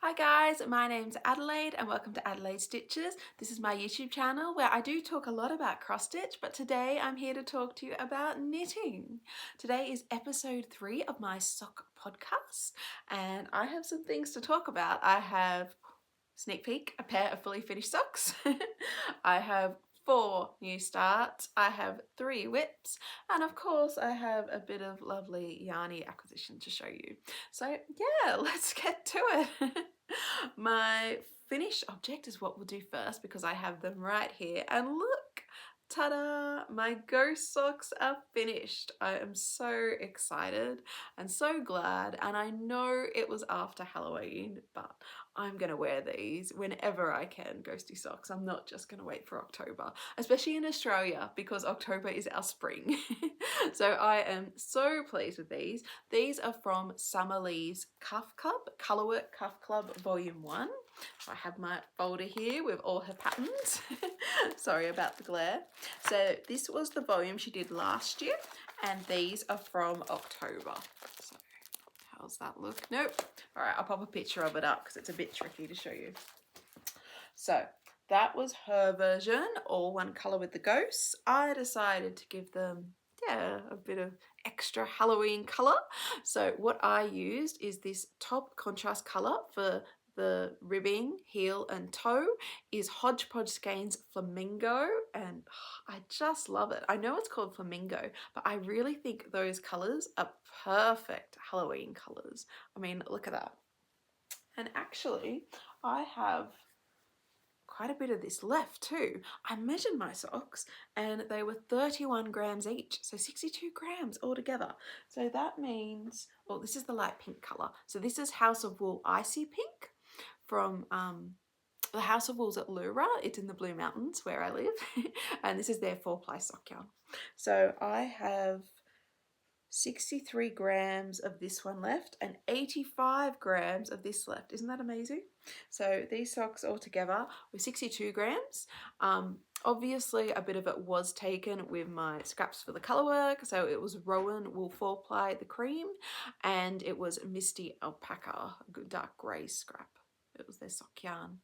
Hi guys, my name's Adelaide and welcome to Adelaide Stitches. This is my YouTube channel where I do talk a lot about cross stitch, but today I'm here to talk to you about knitting. Today is episode 3 of my sock podcast and I have some things to talk about. I have, sneak peek, a pair of fully finished socks. I have 4 new starts, I have 3 whips, and of course I have a bit of lovely yarny acquisition to show you. So yeah, let's get to it. My finished object is what we'll do first because I have them right here, and look, ta-da, my ghost socks are finished. I am so excited and so glad, and I know it was after Halloween, but I'm gonna wear these whenever I can, ghosty socks. I'm not just gonna wait for October, especially in Australia because October is our spring. So I am so pleased with these. These are from Summerlee's Cuff Club, Colourwork Cuff Club Volume 1. I have my folder here with all her patterns. Sorry about the glare. So this was the volume she did last year, and these are from October. So how's that look? Nope. All right, I'll pop a picture of it up because it's a bit tricky to show you. So that was her version, all one colour with the ghosts. I decided to give them, a bit of extra Halloween colour. So what I used is this top contrast colour for the ribbing, heel and toe is HodgePodge Skeins Flamingo, and I just love it. I know it's called Flamingo, but I really think those colours are perfect Halloween colours. I mean, look at that. And actually, I have quite a bit of this left too. I measured my socks and they were 31 grams each, so 62 grams altogether. So that means, well, this is the light pink colour. So this is House of Wool Icy Pink from the House of Wool's at Lueder. It's in the Blue Mountains where I live. And this is their 4-ply sock yarn. So I have 63 grams of this one left and 85 grams of this left. Isn't that amazing? So these socks all together were 62 grams. Obviously a bit of it was taken with my scraps for the colourwork. So it was Rowan wool 4-ply, the cream, and it was Misti Alpaca, a dark grey scrap. It was their sock yarn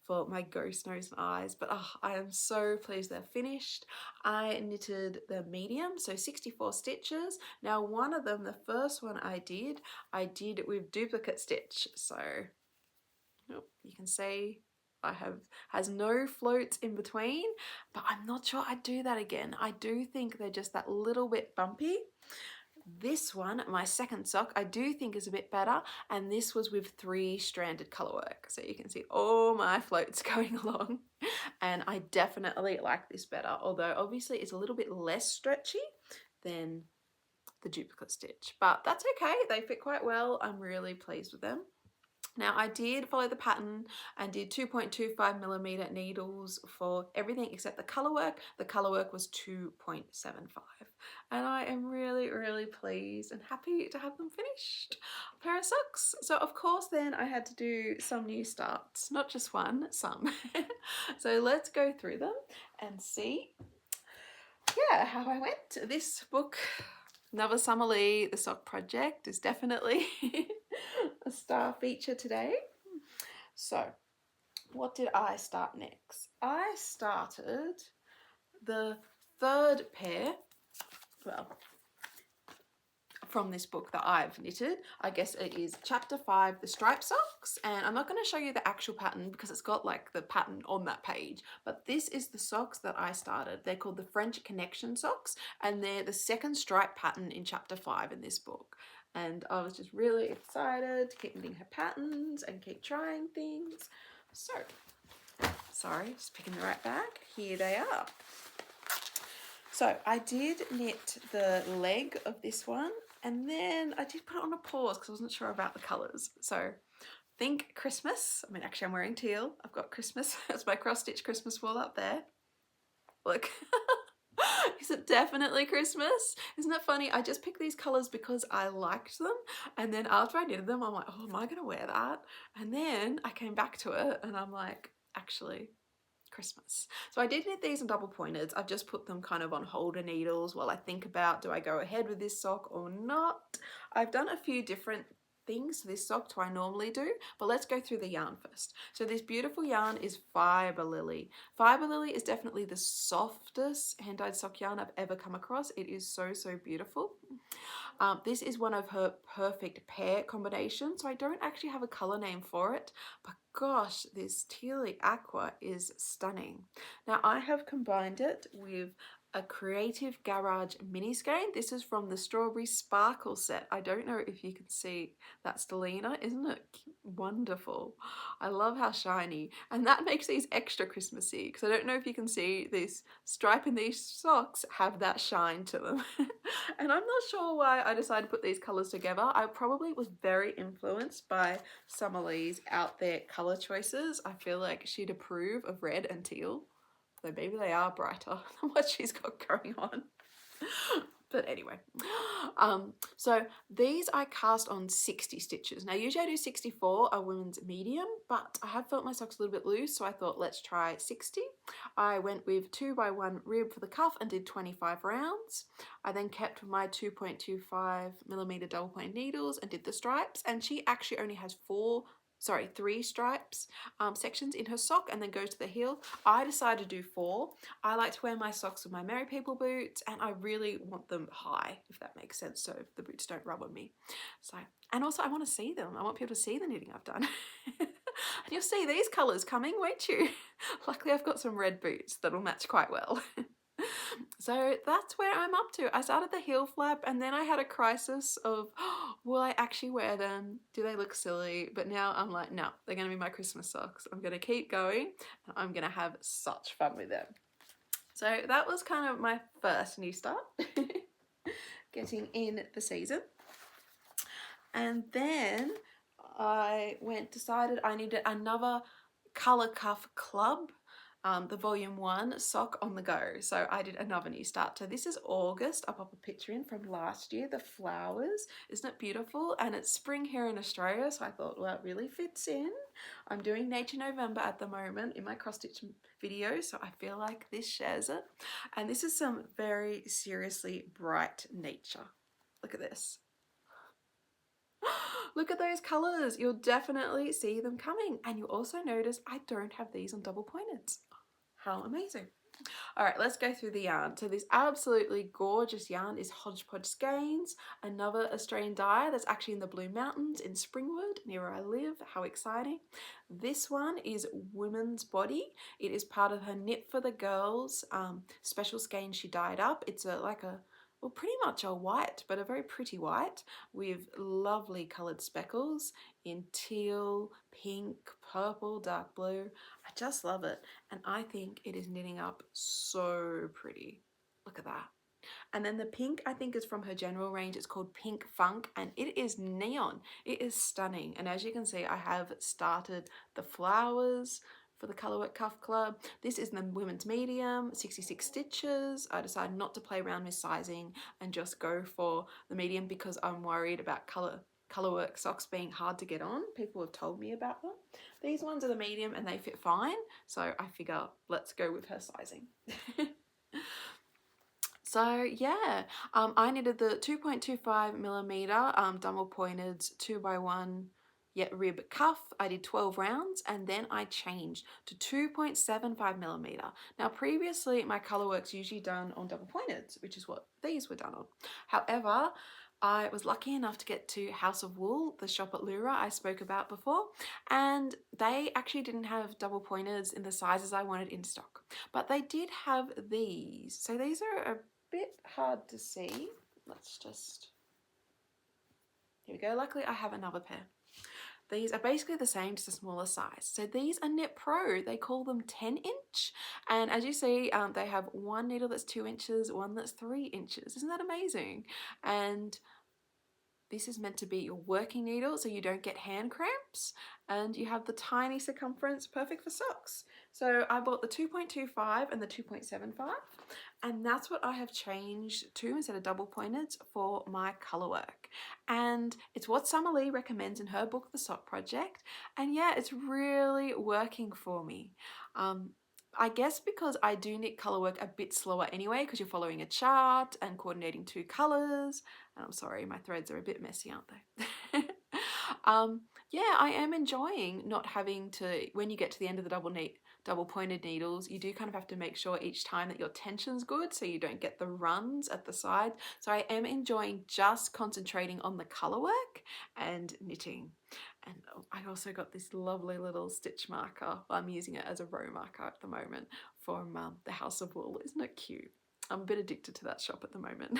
for my ghost nose and eyes, but I am so pleased they're finished. I knitted the medium, so 64 stitches. Now one of them, the first one I did with duplicate stitch, so you can see has no floats in between, but I'm not sure I'd do that again. I do think they're just that little bit bumpy. This one, my second sock, I do think is a bit better, and this was with 3-stranded colourwork, so you can see all my floats going along, and I definitely like this better, although obviously it's a little bit less stretchy than the duplicate stitch, but that's okay, they fit quite well. I'm really pleased with them. Now I did follow the pattern and did 2.25mm needles for everything except the colourwork. The colourwork was 2.75, and I am really, really pleased and happy to have them finished. A pair of socks. So of course then I had to do some new starts, not just one, some. So let's go through them and see how I went. This book, Another Summerlee, the sock project, is definitely a star feature today. So what did I start next? I started the 3rd pair, well, from this book that I've knitted. I guess it is chapter 5, the striped socks, and I'm not going to show you the actual pattern because it's got like the pattern on that page, but this is the socks that I started. They're called the French Connection socks, and they're the 2nd stripe pattern in chapter 5 in this book. And I was just really excited to keep knitting her patterns and keep trying things. So, sorry, just picking the right bag. Here they are. So I did knit the leg of this one, and then I did put it on a pause because I wasn't sure about the colours. So think Christmas. I mean, actually I'm wearing teal. I've got Christmas. That's my cross-stitch Christmas wool up there. Look. Is it definitely Christmas? Isn't it funny? I just picked these colours because I liked them, and then after I knitted them I'm like, oh, am I gonna wear that? And then I came back to it and I'm like, actually Christmas. So I did knit these in double pointeds. I've just put them kind of on holder needles while I think about, do I go ahead with this sock or not? I've done a few different things to this sock to I normally do, but let's go through the yarn first. So this beautiful yarn is FibreLily. FibreLily is definitely the softest hand-dyed sock yarn I've ever come across. It is so, so beautiful. This is one of her perfect pair combinations, so I don't actually have a color name for it, but gosh, this tealy aqua is stunning. Now I have combined it with a Creative Garage mini skein. This is from the Strawberry Sparkle set. I don't know if you can see that stellina. Isn't it wonderful? I love how shiny, and that makes these extra Christmassy because I don't know if you can see this stripe in these socks have that shine to them. And I'm not sure why I decided to put these colors together. I probably was very influenced by Summer Lee's out there color choices. I feel like she'd approve of red and teal. Though maybe they are brighter than what she's got going on. But anyway, so these I cast on 60 stitches. Now usually I do 64, a women's medium, but I have felt my socks a little bit loose, so I thought let's try 60. I went with 2x1 rib for the cuff and did 25 rounds. I then kept my 2.25mm double point needles and did the stripes, and she actually only has 3 stripes sections in her sock and then goes to the heel. I decided to do 4. I like to wear my socks with my Merry People boots, and I really want them high, if that makes sense, so the boots don't rub on me. So, and also I want to see them. I want people to see the knitting I've done. And you'll see these colours coming, won't you? Luckily I've got some red boots that'll match quite well. So that's where I'm up to. I started the heel flap and then I had a crisis of, oh, will I actually wear them? Do they look silly? But now I'm like, no, they're going to be my Christmas socks. I'm going to keep going and I'm going to have such fun with them. So that was kind of my first new start, getting in the season. And then I decided I needed another Colourwork Cuff Club, the volume 1 sock on the go. So I did another new start. So this is August. I'll pop a picture in from last year, the flowers. Isn't it beautiful? And it's spring here in Australia, so I thought, well, it really fits in. I'm doing Nature November at the moment in my cross stitch video, so I feel like this shares it. And this is some very seriously bright nature. Look at this. Look at those colours. You'll definitely see them coming. And you'll also notice I don't have these on double pointed. How amazing. All right, let's go through the yarn. So this absolutely gorgeous yarn is HodgePodge Skeins, another Australian dye that's actually in the Blue Mountains in Springwood, near where I live. How exciting. This one is Women's Body. It is part of her Knit for the Girls special skein she dyed up. It's well, pretty much a white, but a very pretty white with lovely coloured speckles in teal, pink, purple, dark blue. I just love it. And I think it is knitting up so pretty. Look at that. And then the pink, I think, is from her general range. It's called Pink Funk, and it is neon. It is stunning. And as you can see, I have started the flowers for the Colourwork Cuff Club. This is the women's medium, 66 stitches. I decided not to play around with sizing and just go for the medium because I'm worried about Colourwork socks being hard to get on. People have told me about them. These ones are the medium and they fit fine, so I figure let's go with her sizing. So yeah, I knitted the 2.25mm double pointed 2x1 yet rib cuff. I did 12 rounds and then I changed to 2.75mm. Now previously my Colourwork's usually done on double pointed, which is what these were done on. However, I was lucky enough to get to House of Wool, the shop at Lueder I spoke about before, and they actually didn't have double pointers in the sizes I wanted in stock, but they did have these. So these are a bit hard to see. Let's just, here we go. Luckily I have another pair. These are basically the same, just a smaller size. So these are Knit Pro. They call them 10-inch. And as you see, they have one needle that's 2 inches, one that's 3 inches. Isn't that amazing? And this is meant to be your working needle so you don't get hand cramps, and you have the tiny circumference, perfect for socks. So I bought the 2.25 and the 2.75, and that's what I have changed to instead of double pointed for my Colourwork. And it's what Summer Lee recommends in her book, The Sock Project. And yeah, it's really working for me. I guess because I do knit Colourwork a bit slower anyway, because you're following a chart and coordinating 2 colours. And I'm sorry, my threads are a bit messy, aren't they? Yeah, I am enjoying not having to, when you get to the end of the double pointed needles, you do kind of have to make sure each time that your tension's good so you don't get the runs at the side. So I am enjoying just concentrating on the colour work and knitting. And I also got this lovely little stitch marker. I'm using it as a row marker at the moment from the House of Wool. Isn't it cute? I'm a bit addicted to that shop at the moment.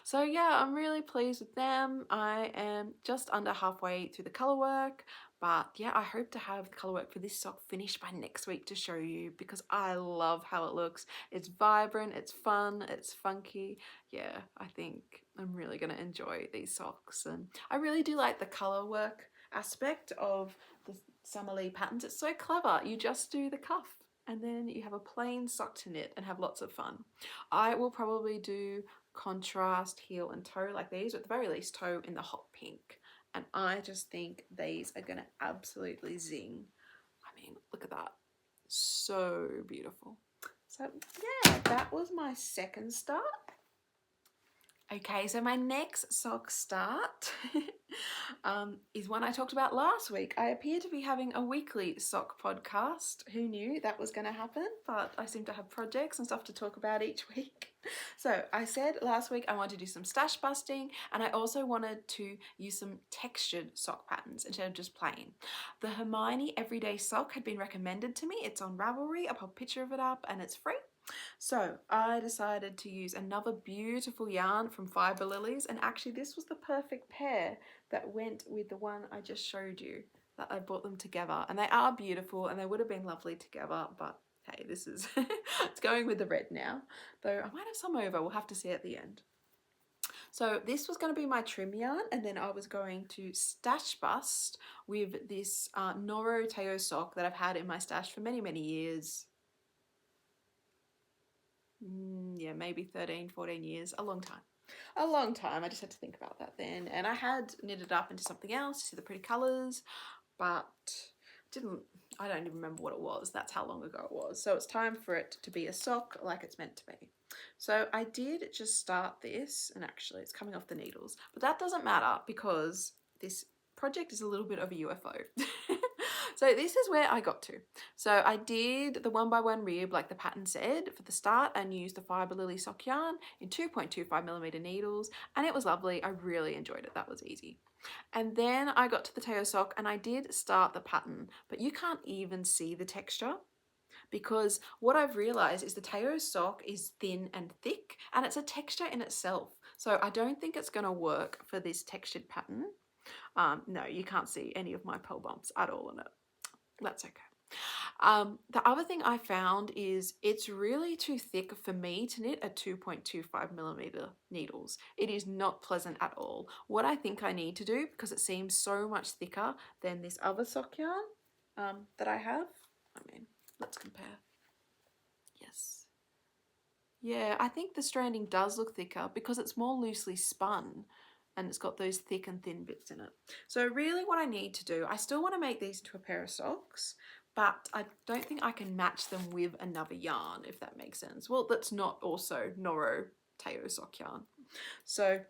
So yeah, I'm really pleased with them. I am just under halfway through the colour work, but yeah, I hope to have the colour work for this sock finished by next week to show you because I love how it looks. It's vibrant, it's fun, it's funky. Yeah, I think I'm really going to enjoy these socks, and I really do like the colour work aspect of the Summerlee patterns. It's so clever. You just do the cuff and then you have a plain sock to knit and have lots of fun. I will probably do contrast heel and toe like these, or at the very least toe in the hot pink, and I just think these are gonna absolutely zing. I mean, look at that, so beautiful. So yeah, that was my second start. Okay, so my next sock start is one I talked about last week. I appear to be having a weekly sock podcast. Who knew that was going to happen? But I seem to have projects and stuff to talk about each week. So I said last week I wanted to do some stash busting, and I also wanted to use some textured sock patterns instead of just plain. The Hermione Everyday Sock had been recommended to me. It's on Ravelry. I'll put a picture of it up and it's free. So I decided to use another beautiful yarn from FibreLilies, and actually this was the perfect pair that went with the one I just showed you, that I bought them together, and they are beautiful and they would have been lovely together, but hey, this is it's going with the red now, though I might have some over. We'll have to see at the end. So this was going to be my trim yarn, and then I was going to stash bust with this Noro Taiyo sock that I've had in my stash for many years. Yeah, maybe 13, 14 years, a long time. A long time. I just had to think about that then. And I had knitted up into something else to see the pretty colours, but I don't even remember what it was. That's how long ago it was. So it's time for it to be a sock like it's meant to be. So I did just start this, and actually it's coming off the needles, but that doesn't matter because this project is a little bit of a UFO. So this is where I got to. So I did the 1x1 rib like the pattern said for the start, and used the FibreLily sock yarn in 2.25mm needles, and it was lovely. I really enjoyed it. That was easy. And then I got to the Taiyo sock and I did start the pattern, but you can't even see the texture, because what I've realized is the Taiyo sock is thin and thick, and it's a texture in itself. So I don't think it's going to work for this textured pattern. No, you can't see any of my pole bumps at all in it. That's okay. The other thing I found is it's really too thick for me to knit at 2.25mm needles. It is not pleasant at all. What I think I need to do, because it seems so much thicker than this other sock yarn that I have, I mean, let's compare. Yes. Yeah, I think the stranding does look thicker because it's more loosely spun and it's got those thick and thin bits in it. So really what I need to do, I still want to make these into a pair of socks, but I don't think I can match them with another yarn, if that makes sense. Well, that's not also Noro Taiyo sock yarn. So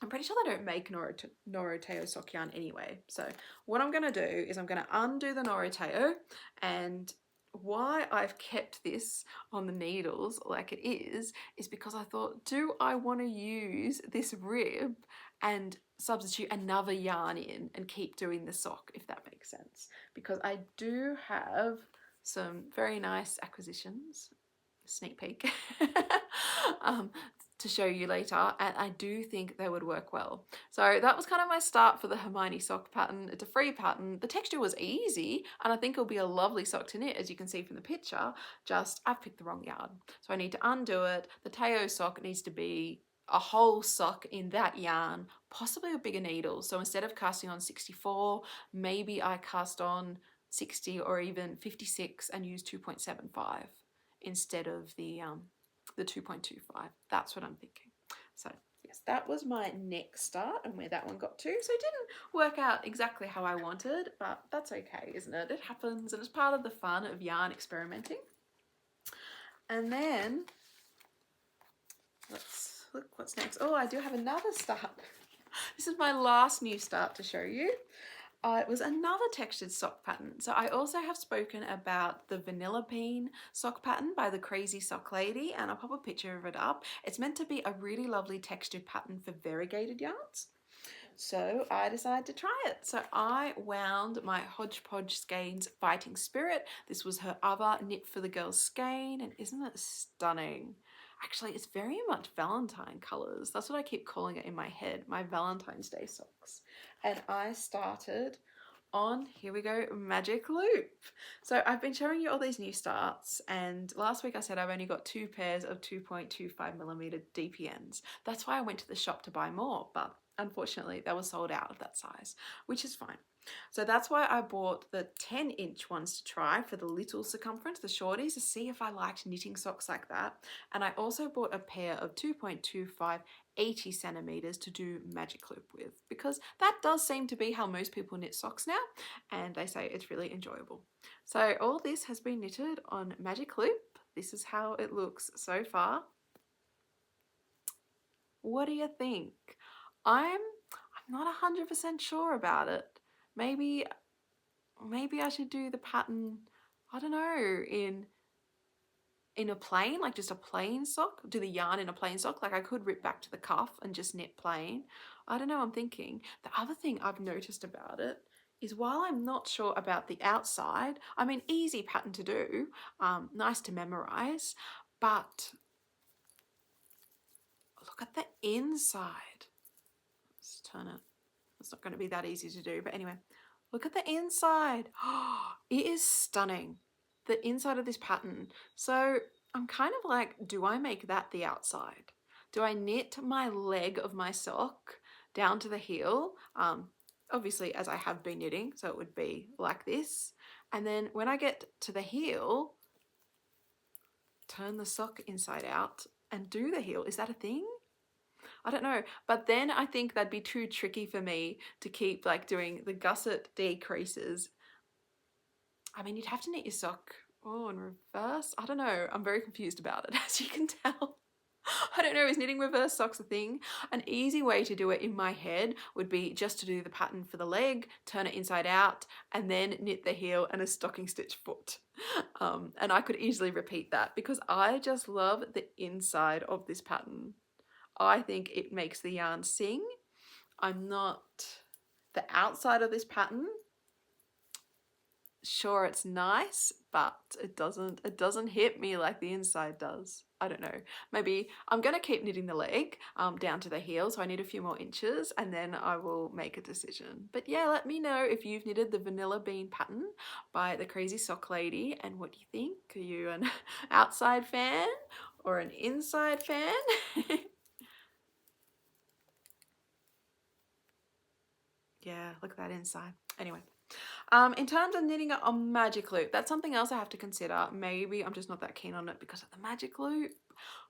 I'm pretty sure they don't make Noro Taiyo sock yarn anyway. So what I'm going to do is I'm going to undo the Noro Taiyo, and why I've kept this on the needles like it is because I thought, do I want to use this rib and substitute another yarn in and keep doing the sock, if that makes sense? Because I do have some very nice acquisitions, sneak peek, to show you later, and I do think they would work well. So that was kind of my start for the Hermione sock pattern. It's a free pattern. The texture was easy, and I think it'll be a lovely sock to knit, as you can see from the picture, just I've picked the wrong yarn. So I need to undo it. The Taiyo sock needs to be a whole sock in that yarn, possibly with bigger needles. So instead of casting on 64, maybe I cast on 60 or even 56 and use 2.75 instead of the 2.25. That's what I'm thinking. So yes, that was my next start and where that one got to. So it didn't work out exactly how I wanted, but that's okay, isn't it? It happens, and it's part of the fun of yarn experimenting. And then let's look what's next. Oh, I do have another start. This is my last new start to show you. It was another textured sock pattern. So I also have spoken about the Vanilla Bean sock pattern by the Crazy Sock Lady, and I'll pop a picture of it up. It's meant to be a really lovely textured pattern for variegated yarns. So I decided to try it. So I wound my HodgePodge Skeins Fighting Spirit. This was her other Knit for the Girls skein, and isn't it stunning? Actually, it's very much Valentine colours. That's what I keep calling it in my head, my Valentine's Day socks. And I started on, here we go, Magic Loop. So I've been showing you all these new starts, and last week I said I've only got 2 pairs of 2.25mm dpns. That's why I went to the shop to buy more, but unfortunately they were sold out of that size, which is fine. So that's why I bought the 10-inch ones to try for the little circumference, the shorties, to see if I liked knitting socks like that. And I also bought a pair of 2.25 80 centimeters to do Magic Loop with, because that does seem to be how most people knit socks now, and they say it's really enjoyable. So all this has been knitted on Magic Loop. This is how it looks so far. What do you think? I'm not 100% sure about it. Maybe I should do the pattern, I don't know, in a plain, like just a plain sock, do the yarn in a plain sock. Like I could rip back to the cuff and just knit plain. I don't know, I'm thinking. The other thing I've noticed about it is, while I'm not sure about the outside, I mean, easy pattern to do, nice to memorize, but look at the inside. Let's turn it. It's not going to be that easy to do, but anyway, look at the inside. It is stunning, the inside of this pattern. So I'm kind of like, do I make that the outside? Do I knit my leg of my sock down to the heel? Obviously, as I have been knitting, so it would be like this. And then when I get to the heel, turn the sock inside out and do the heel. Is that a thing? I don't know, but then I think that'd be too tricky for me to keep like doing the gusset decreases. I mean, you'd have to knit your sock, oh, in reverse. I don't know, I'm very confused about it, as you can tell. I don't know, is knitting reverse socks a thing? An easy way to do it in my head would be just to do the pattern for the leg, turn it inside out, and then knit the heel and a stocking stitch foot. And I could easily repeat that, because I just love the inside of this pattern. I think it makes the yarn sing. I'm not, the outside of this pattern, sure, it's nice, but it doesn't hit me like the inside does. I don't know, maybe I'm gonna keep knitting the leg down to the heel, so I need a few more inches, and then I will make a decision. But yeah, let me know if you've knitted the Vanilla Bean pattern by the Crazy Sock Lady, and what do you think? Are you an outside fan or an inside fan? Yeah, look at that inside. Anyway, in terms of knitting it on Magic Loop, that's something else I have to consider. Maybe I'm just not that keen on it because of the Magic Loop.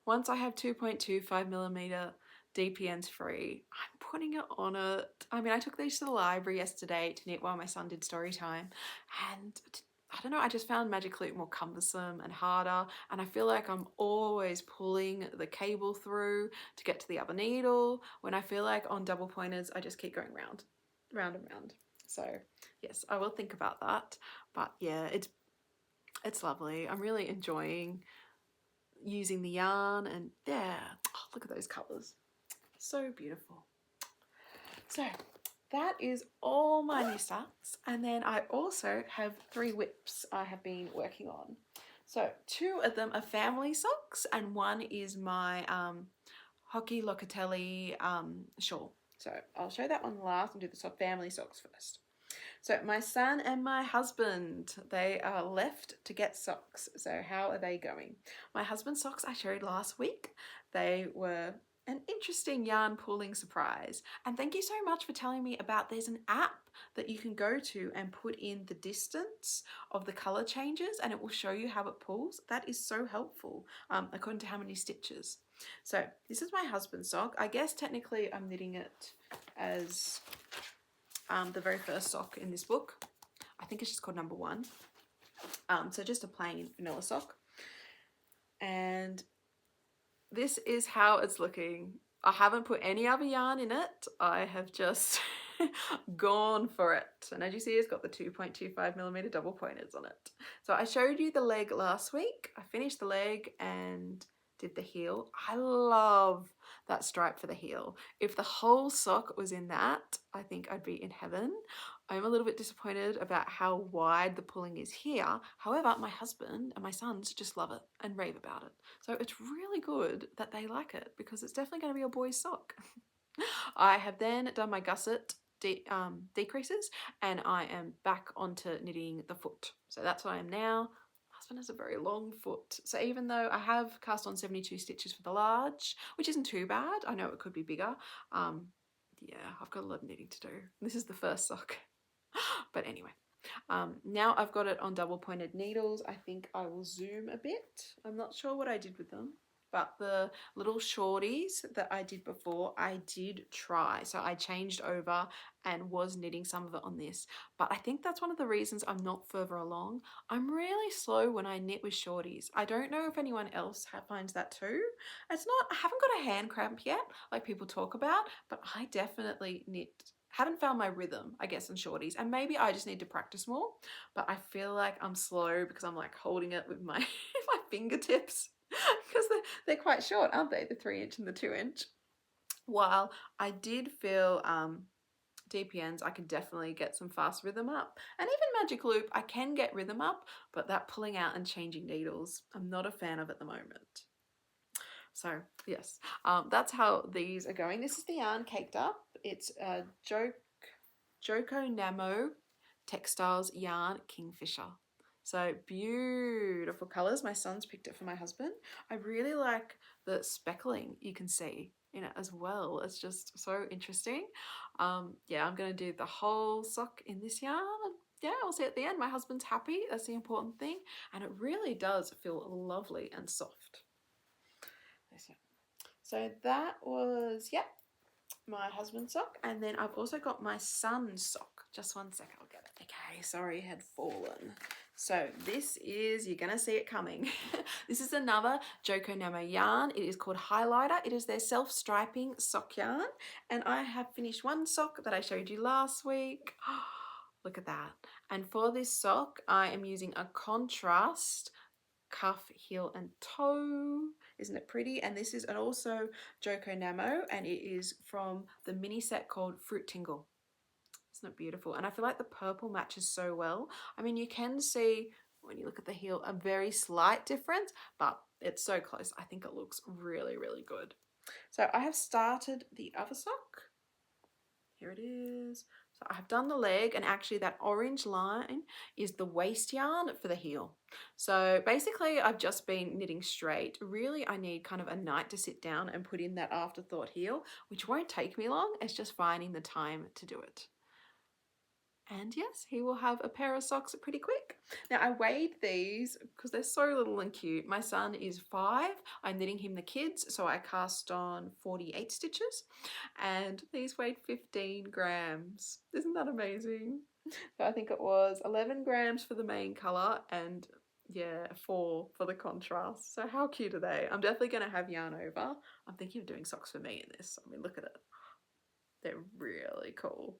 Once I have 2.25mm DPNs free, I'm putting it on it. I mean, I took these to the library yesterday to knit while my son did story time, and I don't know, I just found Magic Loop more cumbersome and harder, and I feel like I'm always pulling the cable through to get to the other needle, when I feel like on double pointers I just keep going round and round. So yes, I will think about that. But yeah, it's lovely. I'm really enjoying using the yarn, and yeah, oh, look at those colours, so beautiful. So that is all my new starts, and then I also have 3 whips I have been working on. So 2 of them are family socks, and 1 is my Hockey Locatelli shawl. So I'll show that one last and do the family socks first. So my son and my husband, they are left to get socks. So how are they going? My husband's socks I showed last week. They were an interesting yarn pooling surprise. And thank you so much for telling me about, there's an app that you can go to and put in the distance of the color changes, and it will show you how it pulls. That is so helpful, according to how many stitches. So this is my husband's sock. I guess technically I'm knitting it as the very first sock in this book. I think it's just called number 1. So just a plain vanilla sock. And this is how it's looking. I haven't put any other yarn in it. I have just gone for it. And as you see, it's got the 2.25mm double pointers on it. So I showed you the leg last week. I finished the leg and did the heel. I love that stripe for the heel. If the whole sock was in that, I think I'd be in heaven. I'm a little bit disappointed about how wide the pulling is here. However, my husband and my sons just love it and rave about it. So it's really good that they like it because it's definitely going to be a boy's sock. I have then done my gusset decreases and I am back onto knitting the foot. So that's what I am now. My husband has a very long foot. So even though I have cast on 72 stitches for the large, which isn't too bad, I know it could be bigger. Yeah, I've got a lot of knitting to do. This is the first sock. But anyway, now I've got it on double pointed needles. I think I will zoom a bit. I'm not sure what I did with them, but the little shorties that I did before, I did try. So I changed over and was knitting some of it on this. But I think that's one of the reasons I'm not further along. I'm really slow when I knit with shorties. I don't know if anyone else finds that too. It's not, I haven't got a hand cramp yet, like people talk about, but I definitely haven't found my rhythm, I guess, in shorties. And maybe I just need to practice more, but I feel like I'm slow because I'm like holding it with my, my fingertips because they're quite short, aren't they? The 3" and the 2". While I did feel dpns, I can definitely get some fast rhythm up. And even magic loop, I can get rhythm up, but that pulling out and changing needles, I'm not a fan of at the moment. So yes, that's how these are going. This is the yarn caked up. It's Joko Namo Textiles Yarn Kingfisher. So beautiful colours. My son's picked it for my husband. I really like the speckling you can see in it as well. It's just so interesting. Yeah, I'm going to do the whole sock in this yarn. Yeah, I'll see at the end. My husband's happy. That's the important thing. And it really does feel lovely and soft. So that was, yeah, my husband's sock. And then I've also got my son's sock. Just one sec, I'll get it. Okay, sorry, it had fallen. So this is, you're going to see it coming. This is another Joko Namo yarn. It is called Highlighter. It is their self-striping sock yarn. And I have finished one sock that I showed you last week. Look at that. And for this sock, I am using a contrast cuff, heel and toe. Isn't it pretty? And this is also Joko Namo, and it is from the mini set called Fruit Tingle. Isn't it beautiful? And I feel like the purple matches so well. I mean, you can see when you look at the heel a very slight difference, but it's so close. I think it looks really, really good. So I have started the other sock. Here it is. So I have done the leg, and actually that orange line is the waist yarn for the heel. So basically I've just been knitting straight. Really, I need kind of a night to sit down and put in that afterthought heel, which won't take me long. It's just finding the time to do it. And yes, he will have a pair of socks pretty quick. Now I weighed these because they're so little and cute. My son is 5. I'm knitting him the kids, so I cast on 48 stitches and these weighed 15 grams. Isn't that amazing? So I think it was 11 grams for the main color and yeah, 4 for the contrast. So how cute are they? I'm definitely going to have yarn over. I'm thinking of doing socks for me in this. I mean, look at it. They're really cool.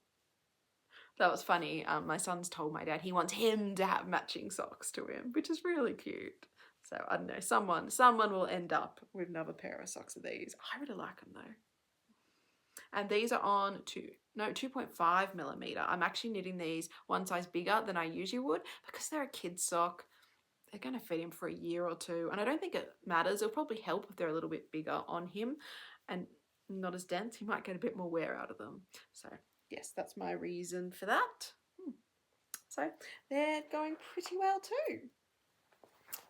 That was funny. My son's told my dad he wants him to have matching socks to him, which is really cute. So I don't know, someone will end up with another pair of socks of these. I really like them though. And these are on 2.5mm. I'm actually knitting these one size bigger than I usually would because they're a kid's sock. They're going to fit him for a year or two, and I don't think it matters. It'll probably help if they're a little bit bigger on him and not as dense. He might get a bit more wear out of them. So yes, that's my reason for that. So they're going pretty well too.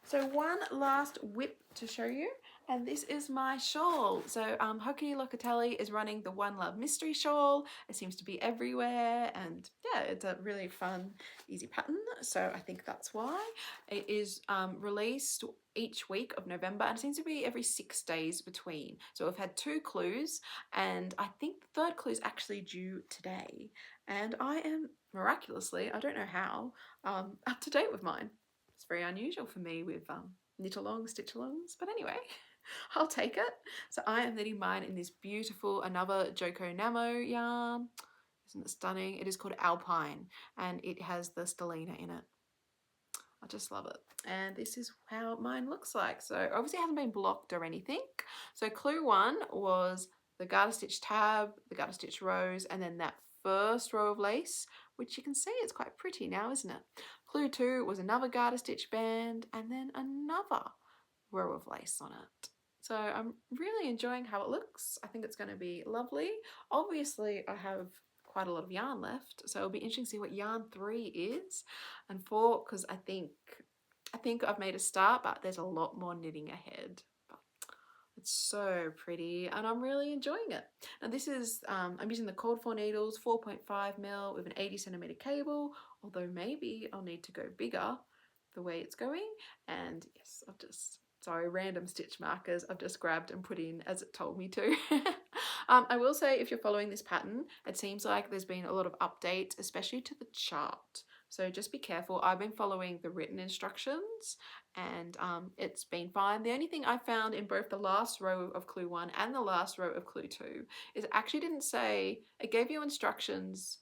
So one last whip to show you, and this is my shawl. So Hoki Locatelli is running the One Love Mystery Shawl. It seems to be everywhere, and yeah, it's a really fun, easy pattern. So I think that's why. It is released each week of November, and it seems to be every 6 days between. So we've had 2 clues, and I think the 3rd clue is actually due today. And I am miraculously, I don't know how, up to date with mine. It's very unusual for me with knit-along, stitch-alongs, but anyway. I'll take it. So I am knitting mine in this beautiful, another Joko Namo yarn. Isn't it stunning? It is called Alpine and it has the stellina in it. I just love it. And this is how mine looks like. So obviously it hasn't been blocked or anything. So clue 1 was the garter stitch tab, the garter stitch rows, and then that first row of lace, which you can see it's quite pretty now, isn't it? Clue 2 was another garter stitch band and then another row of lace on it. So I'm really enjoying how it looks. I think it's going to be lovely. Obviously I have quite a lot of yarn left, so it'll be interesting to see what yarn 3 is and 4, because I think I've made a start, but there's a lot more knitting ahead. But it's so pretty and I'm really enjoying it. Now this is I'm using the called for needles, 4.5mm with an 80cm cable, although maybe I'll need to go bigger the way it's going. And yes, I've just, sorry, random stitch markers I've just grabbed and put in as it told me to. I will say, if you're following this pattern, it seems like there's been a lot of updates, especially to the chart. So just be careful. I've been following the written instructions and it's been fine. The only thing I found in both the last row of clue 1 and the last row of clue 2 is it actually didn't say, it gave you instructions,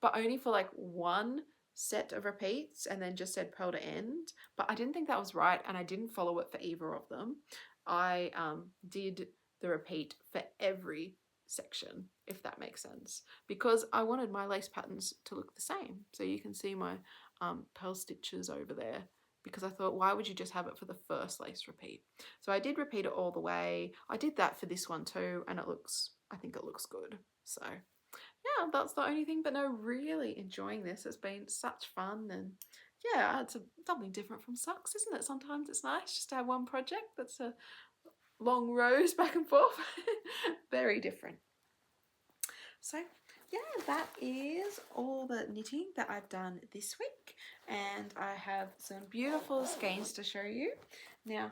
but only for like one set of repeats and then just said pearl to end. But I didn't think that was right and I didn't follow it for either of them. I did the repeat for every section, if that makes sense, because I wanted my lace patterns to look the same. So you can see my pearl stitches over there, because I thought, why would you just have it for the first lace repeat? So I did repeat it all the way. I did that for this one too, and it looks, I think it looks good. So yeah, that's the only thing, but no, really enjoying this. It's been such fun, and yeah, it's something different from socks, isn't it? Sometimes it's nice just to have one project that's a long rows back and forth. Very different. So yeah, that is all the knitting that I've done this week, and I have some beautiful skeins to show you. Now,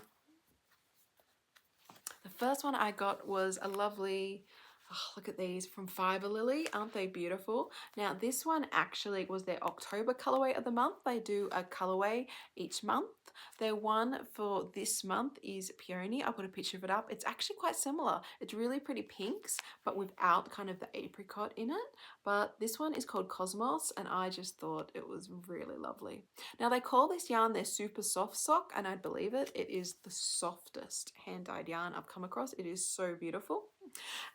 the first one I got was a lovely, oh, look at these, from FibreLily. Aren't they beautiful? Now this one actually was their October colorway of the month. They do a colorway each month. Their one for this month is Peony. I'll put a picture of it up. It's actually quite similar. It's really pretty pinks, but without kind of the apricot in it. But this one is called Cosmos, and I just thought it was really lovely. Now they call this yarn their super soft sock, and I believe it. It is the softest hand-dyed yarn I've come across. It is so beautiful.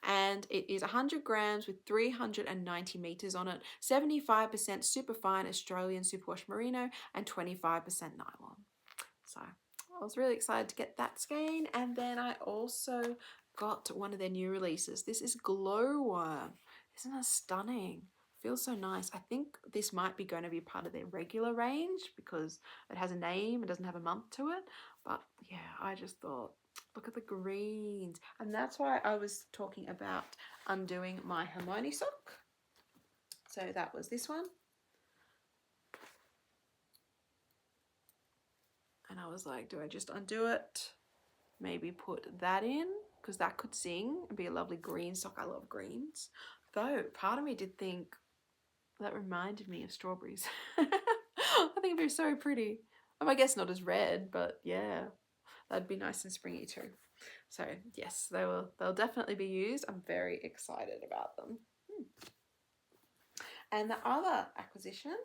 And it is 100 grams with 390 meters on it, 75% superfine Australian superwash merino and 25% nylon. So I was really excited to get that skein. And then I also got one of their new releases. This is Glowworm. Isn't that stunning? Feels so nice. I think this might be going to be part of their regular range because it has a name, it doesn't have a month to it. But yeah, I just thought, look at the greens. And that's why I was talking about undoing my Hermione sock. So that was this one. And I was like, do I just undo it? Maybe put that in, because that could sing and be a lovely green sock. I love greens. Though part of me did think that reminded me of strawberries. I think it'd be so pretty. I guess not as red, but yeah, that'd be nice and springy too. So yes, they'll definitely be used. I'm very excited about them. And the other acquisition,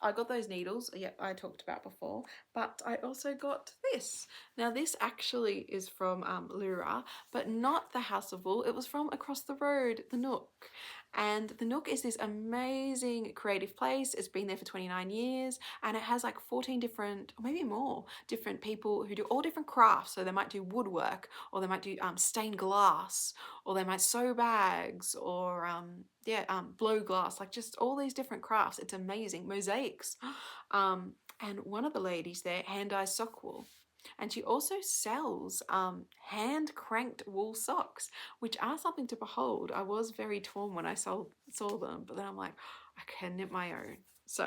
I got those needles, yeah, I talked about before, but I also got this. Now this actually is from Lueder, but not the House of Wool. It was from across the road, the Nook. And the Nook is this amazing creative place. It's been there for 29 years and it has like 14 different, or maybe more, different people who do all different crafts. So they might do woodwork, or they might do stained glass, or they might sew bags, or blow glass, like just all these different crafts. It's amazing. Mosaics. And one of the ladies there hand dyes sock wool. And she also sells hand cranked wool socks, which are something to behold. I was very torn when I saw them, but then I'm like, I can knit my own. So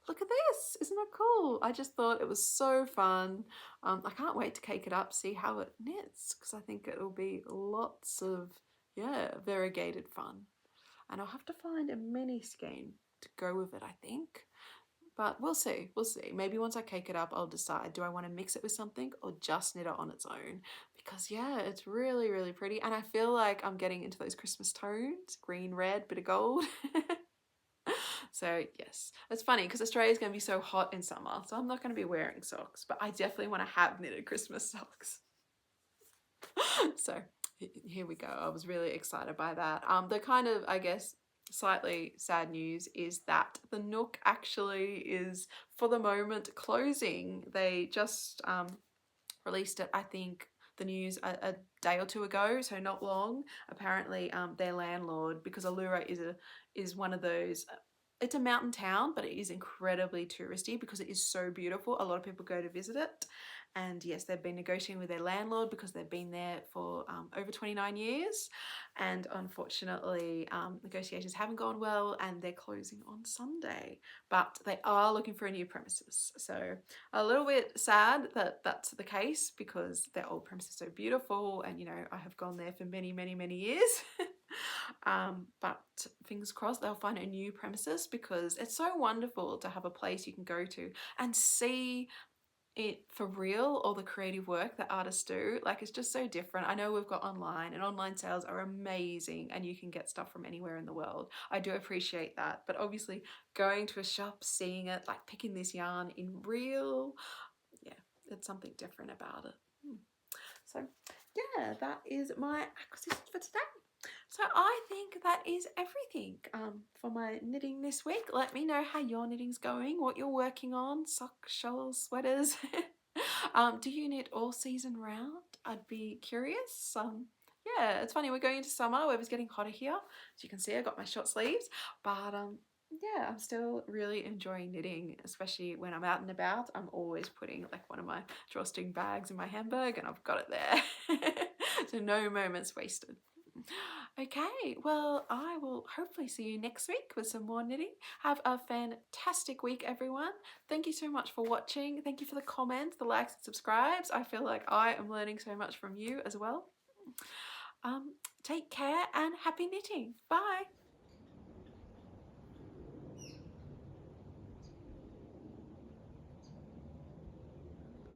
look at this, isn't that cool? I just thought it was so fun. I can't wait to cake it up, see how it knits, because I think it'll be lots of, yeah, variegated fun. And I'll have to find a mini skein to go with it, I think. But we'll see, we'll see. Maybe once I cake it up, I'll decide, do I want to mix it with something or just knit it on its own? Because yeah, it's really, really pretty. And I feel like I'm getting into those Christmas tones, green, red, bit of gold. So yes, it's funny because Australia's going to be so hot in summer, so I'm not going to be wearing socks, but I definitely want to have knitted Christmas socks. So here we go. I was really excited by that. The kind of, I guess, slightly sad news is that the Nook actually is, for the moment, closing. They just released it, I think, the news a day or two ago, so not long. Apparently, their landlord, because Allura is one of those. It's a mountain town, but it is incredibly touristy because it is so beautiful. A lot of people go to visit it. And yes, they've been negotiating with their landlord because they've been there for over 29 years. And unfortunately, negotiations haven't gone well and they're closing on Sunday. But they are looking for a new premises. So a little bit sad that that's the case because their old premises are so beautiful. And, you know, I have gone there for many, many, many years. But fingers crossed they'll find a new premises because it's so wonderful to have a place you can go to and see it for real, all the creative work that artists do. Like, it's just so different. I know we've got online and online sales are amazing and you can get stuff from anywhere in the world. I do appreciate that, but obviously going to a shop, seeing it, like picking this yarn in real, yeah, it's something different about it. So yeah, that is my acquisition for today. So I think that is everything for my knitting this week. Let me know how your knitting's going, what you're working on, socks, shawls, sweaters. Do you knit all season round? I'd be curious. Yeah, it's funny, we're going into summer, weather's getting hotter here. As you can see, I got my short sleeves, but yeah, I'm still really enjoying knitting, especially when I'm out and about. I'm always putting like one of my drawstring bags in my handbag and I've got it there. So no moments wasted. Okay, well, I will hopefully see you next week with some more knitting. Have a fantastic week, everyone. Thank you so much for watching. Thank you for the comments, the likes and subscribes. I feel like I am learning so much from you as well. Take care and happy knitting. Bye.